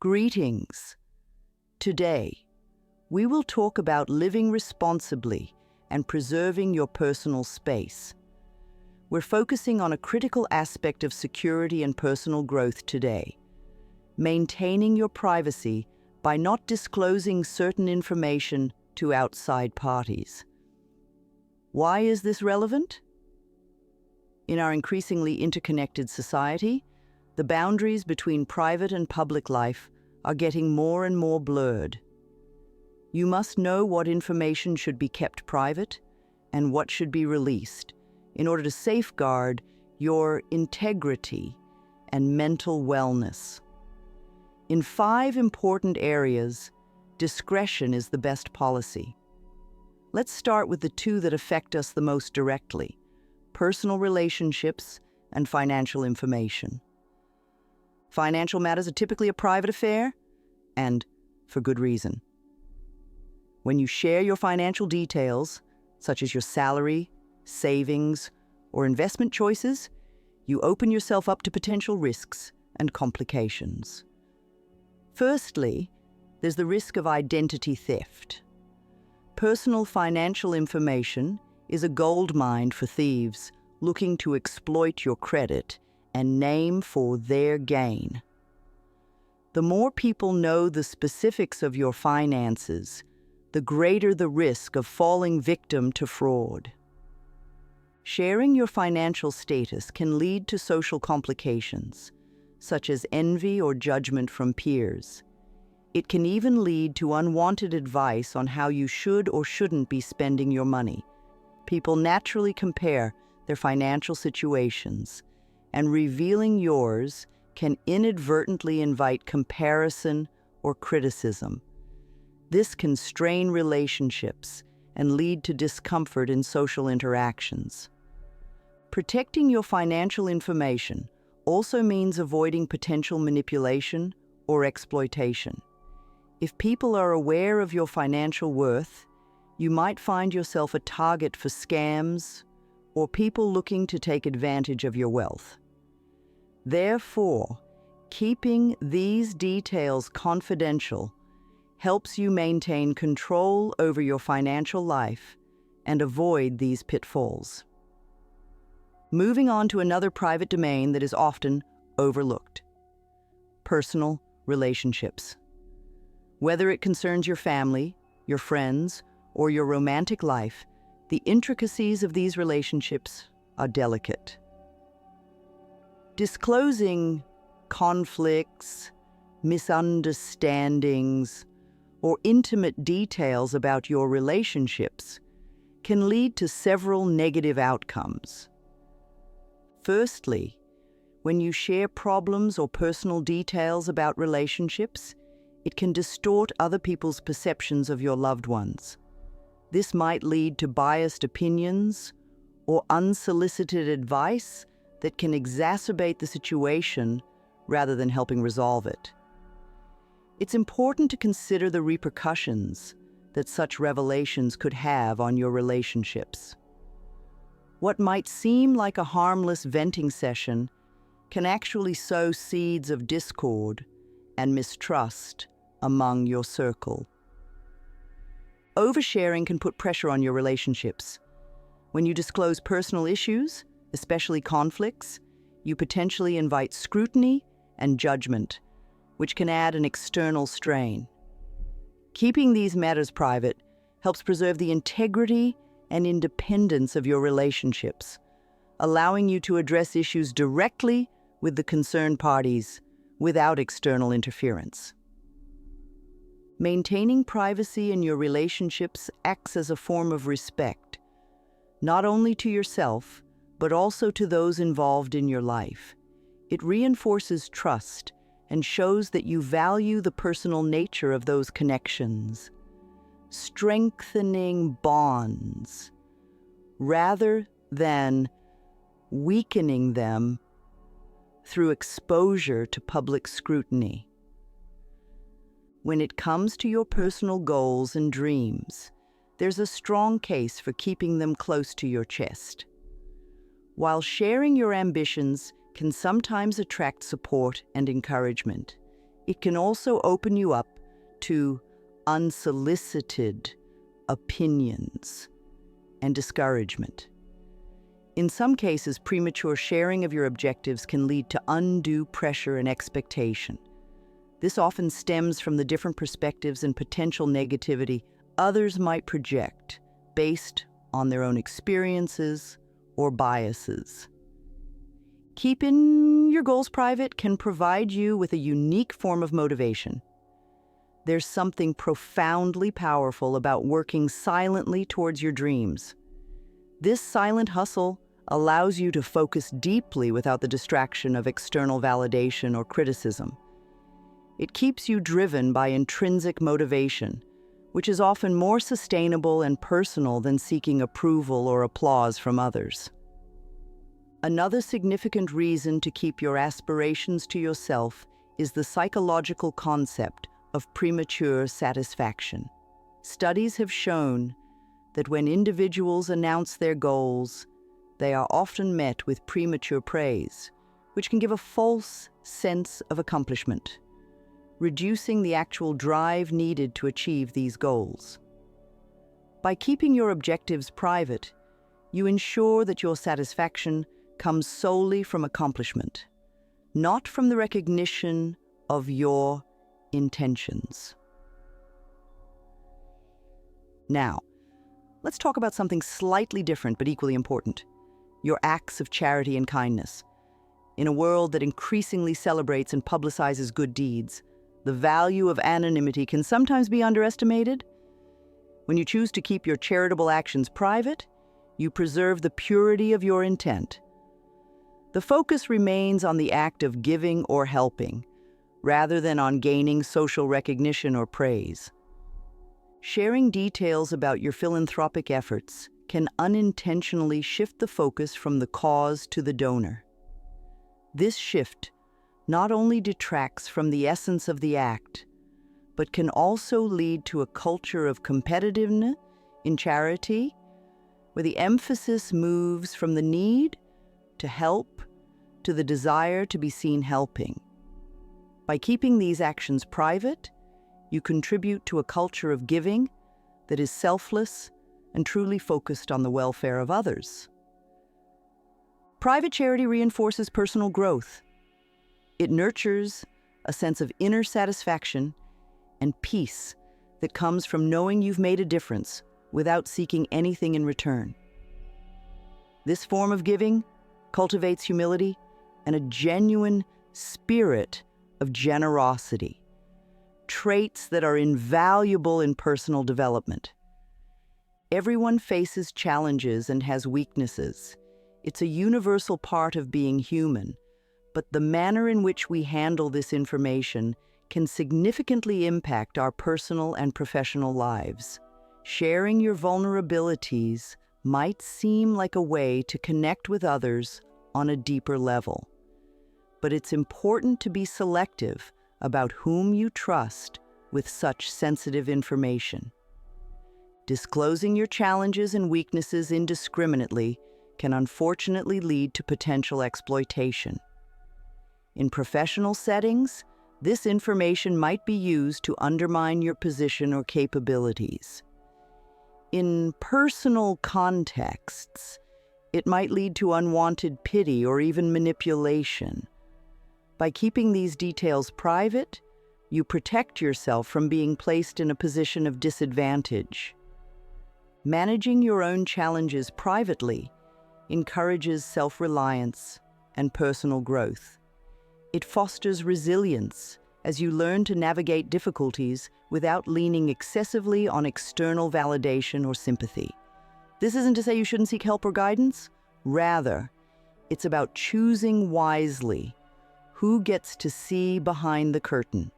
Greetings. Today, we will talk about living responsibly and preserving your personal space. We're focusing on a critical aspect of security and personal growth today: maintaining your privacy by not disclosing certain information to outside parties. Why is this relevant? In our increasingly interconnected society, the boundaries between private and public life are getting more and more blurred. You must know what information should be kept private and what should be released in order to safeguard your integrity and mental wellness. In 5 important areas, discretion is the best policy. Let's start with the 2 that affect us the most directly: personal relationships and financial information. Financial matters are typically a private affair, and for good reason. When you share your financial details, such as your salary, savings, or investment choices, you open yourself up to potential risks and complications. Firstly, there's the risk of identity theft. Personal financial information is a goldmine for thieves looking to exploit your credit and name for their gain. The more people know the specifics of your finances, the greater the risk of falling victim to fraud. Sharing your financial status can lead to social complications, such as envy or judgment from peers. It can even lead to unwanted advice on how you should or shouldn't be spending your money. People naturally compare their financial situations, and revealing yours can inadvertently invite comparison or criticism. This can strain relationships and lead to discomfort in social interactions. Protecting your financial information also means avoiding potential manipulation or exploitation. If people are aware of your financial worth, you might find yourself a target for scams or people looking to take advantage of your wealth. Therefore, keeping these details confidential helps you maintain control over your financial life and avoid these pitfalls. Moving on to another private domain that is often overlooked: personal relationships. Whether it concerns your family, your friends, or your romantic life, the intricacies of these relationships are delicate. Disclosing conflicts, misunderstandings, or intimate details about your relationships can lead to several negative outcomes. Firstly, when you share problems or personal details about relationships, it can distort other people's perceptions of your loved ones. This might lead to biased opinions or unsolicited advice that can exacerbate the situation rather than helping resolve it. It's important to consider the repercussions that such revelations could have on your relationships. What might seem like a harmless venting session can actually sow seeds of discord and mistrust among your circle. Oversharing can put pressure on your relationships. When you disclose personal issues, especially conflicts, you potentially invite scrutiny and judgment, which can add an external strain. Keeping these matters private helps preserve the integrity and independence of your relationships, allowing you to address issues directly with the concerned parties without external interference. Maintaining privacy in your relationships acts as a form of respect, not only to yourself, but also to those involved in your life. It reinforces trust and shows that you value the personal nature of those connections, strengthening bonds rather than weakening them through exposure to public scrutiny. When it comes to your personal goals and dreams, there's a strong case for keeping them close to your chest. While sharing your ambitions can sometimes attract support and encouragement, it can also open you up to unsolicited opinions and discouragement. In some cases, premature sharing of your objectives can lead to undue pressure and expectation. This often stems from the different perspectives and potential negativity others might project based on their own experiences or biases. Keeping your goals private can provide you with a unique form of motivation. There's something profoundly powerful about working silently towards your dreams. This silent hustle allows you to focus deeply without the distraction of external validation or criticism. It keeps you driven by intrinsic motivation, which is often more sustainable and personal than seeking approval or applause from others. Another significant reason to keep your aspirations to yourself is the psychological concept of premature satisfaction. Studies have shown that when individuals announce their goals, they are often met with premature praise, which can give a false sense of accomplishment, reducing the actual drive needed to achieve these goals. By keeping your objectives private, you ensure that your satisfaction comes solely from accomplishment, not from the recognition of your intentions. Now, let's talk about something slightly different but equally important: your acts of charity and kindness. In a world that increasingly celebrates and publicizes good deeds, the value of anonymity can sometimes be underestimated. When you choose to keep your charitable actions private, you preserve the purity of your intent. The focus remains on the act of giving or helping, rather than on gaining social recognition or praise. Sharing details about your philanthropic efforts can unintentionally shift the focus from the cause to the donor. This shift not only detracts from the essence of the act, but can also lead to a culture of competitiveness in charity, where the emphasis moves from the need to help to the desire to be seen helping. By keeping these actions private, you contribute to a culture of giving that is selfless and truly focused on the welfare of others. Private charity reinforces personal growth. It nurtures a sense of inner satisfaction and peace that comes from knowing you've made a difference without seeking anything in return. This form of giving cultivates humility and a genuine spirit of generosity, traits that are invaluable in personal development. Everyone faces challenges and has weaknesses. It's a universal part of being human, but the manner in which we handle this information can significantly impact our personal and professional lives. Sharing your vulnerabilities might seem like a way to connect with others on a deeper level, but it's important to be selective about whom you trust with such sensitive information. Disclosing your challenges and weaknesses indiscriminately can unfortunately lead to potential exploitation. In professional settings, this information might be used to undermine your position or capabilities. In personal contexts, it might lead to unwanted pity or even manipulation. By keeping these details private, you protect yourself from being placed in a position of disadvantage. Managing your own challenges privately encourages self-reliance and personal growth. It fosters resilience as you learn to navigate difficulties without leaning excessively on external validation or sympathy. This isn't to say you shouldn't seek help or guidance. Rather, it's about choosing wisely who gets to see behind the curtain.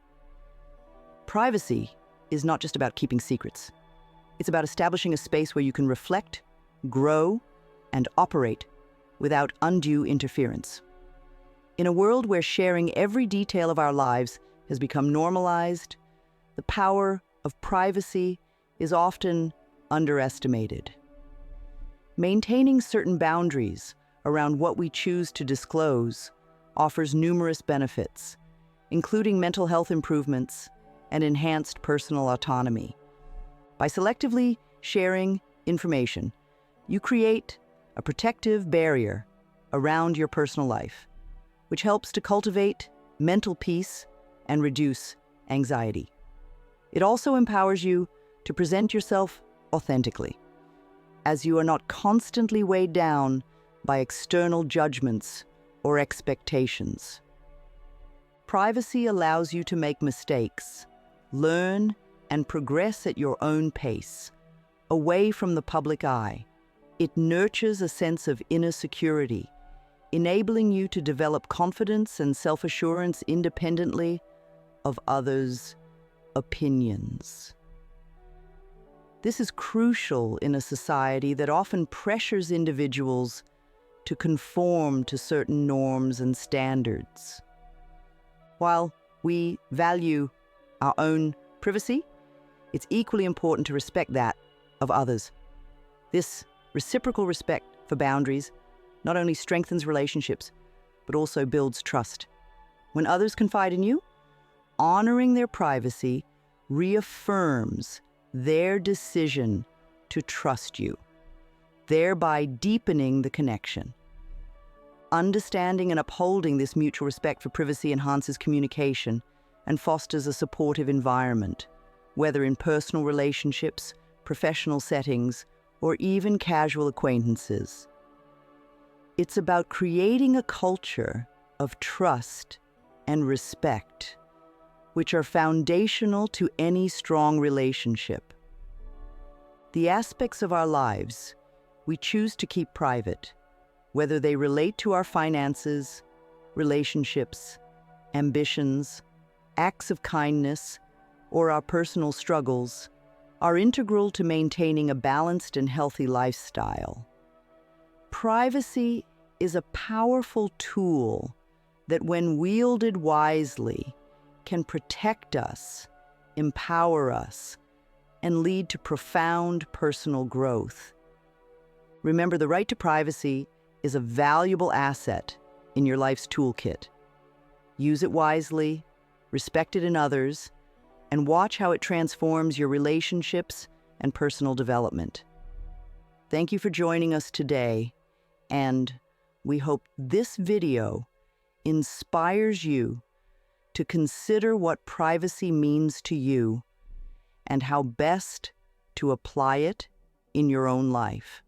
Privacy is not just about keeping secrets. It's about establishing a space where you can reflect, grow, and operate without undue interference. In a world where sharing every detail of our lives has become normalized, the power of privacy is often underestimated. Maintaining certain boundaries around what we choose to disclose offers numerous benefits. including mental health improvements and enhanced personal autonomy. By selectively sharing information, you create a protective barrier around your personal life, which helps to cultivate mental peace and reduce anxiety. It also empowers you to present yourself authentically, as you are not constantly weighed down by external judgments or expectations. Privacy allows you to make mistakes, learn, and progress at your own pace, away from the public eye. It nurtures a sense of inner security, enabling you to develop confidence and self-assurance independently of others' opinions. This is crucial in a society that often pressures individuals to conform to certain norms and standards. While we value our own privacy, it's equally important to respect that of others. This reciprocal respect for boundaries not only strengthens relationships, but also builds trust. When others confide in you, honoring their privacy reaffirms their decision to trust you, thereby deepening the connection. Understanding and upholding this mutual respect for privacy enhances communication and fosters a supportive environment, whether in personal relationships, professional settings, or even casual acquaintances. It's about creating a culture of trust and respect, which are foundational to any strong relationship. The aspects of our lives we choose to keep private, whether they relate to our finances, relationships, ambitions, acts of kindness, or our personal struggles, are integral to maintaining a balanced and healthy lifestyle. Privacy is a powerful tool that, when wielded wisely, can protect us, empower us, and lead to profound personal growth. Remember, the right to privacy is a valuable asset in your life's toolkit. Use it wisely, respect it in others, and watch how it transforms your relationships and personal development. Thank you for joining us today, and we hope this video inspires you to consider what privacy means to you and how best to apply it in your own life.